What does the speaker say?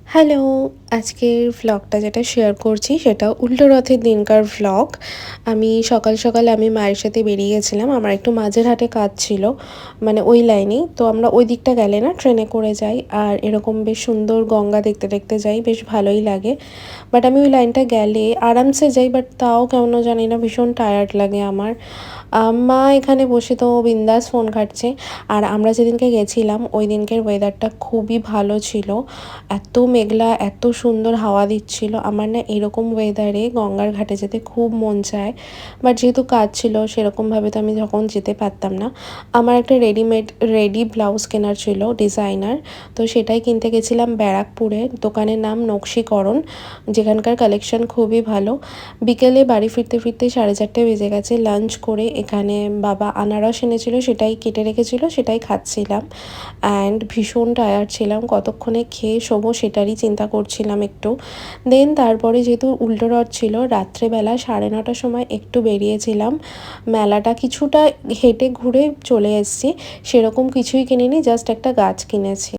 Hello! আজকের ভ্লগটা যেটা share করছি সেটা উল্টো রথের দিনকার ভ্লগ। সকাল আমি মায়ের সাথে বেরিয়ে গেছিলাম। আমার একটু মাঝেরহাটে কাজ ছিল। মানে ওই লাইনেই। তো আমরা ওই দিকটা গেলে না ট্রেনে করে যাই। আর এরকম বেশ সুন্দর গঙ্গা দেখতে, দেখতে যাই। বেশ ভালোই লাগে। বাট আমি ওই লাইনটা গেলে আরামসে যাই বাট তাও কেন জানি না ভীষণ টায়ার্ড লাগে আমার। মা এখানে বসে তো বিন্দাস ফোন ঘাঁটছে। আর আমরা যেদিনকে গেছিলাম ওই দিনকের ওয়েদারটা খুবই ভালো ছিল। এত মেঘলা, এত সুন্দর হাওয়া দিচ্ছিল। আমার না এরকম ওয়েদারে গঙ্গার ঘাটে যেতে খুব মন চায়। বাট যেহেতু কাজ ছিল সেরকমভাবে তো আমি তখন যেতে পারতাম না। আমার একটা রেডি ব্লাউজ কেনার ছিল ডিজাইনার। তো সেটাই কিনতে গেছিলাম ব্যারাকপুরে। দোকানের নাম নকশীকরণ। যেখানকার কালেকশন খুবই ভালো। বিকেলে বাড়ি ফিরতে, ফিরতে 4:30 বেজে গেছে। লাঞ্চ করে এখানে বাবা আনারস এনেছিল সেটাই কেটে রেখেছিল সেটাই খাচ্ছিলাম। অ্যান্ড ভীষণ টায়ার্ড ছিলাম। কতক্ষণে খেয়ে শোবো সেটারই চিন্তা করছিলাম একটু। দেন তারপরে যেহেতু উল্টো রথ ছিল রাত্রেবেলা 9:30টার সময় একটু বেরিয়েছিলাম। মেলাটা কিছুটা হেঁটে ঘুরে চলে এসেছি। সেরকম কিছুই কিনিনি, জাস্ট একটা গাছ কিনেছি।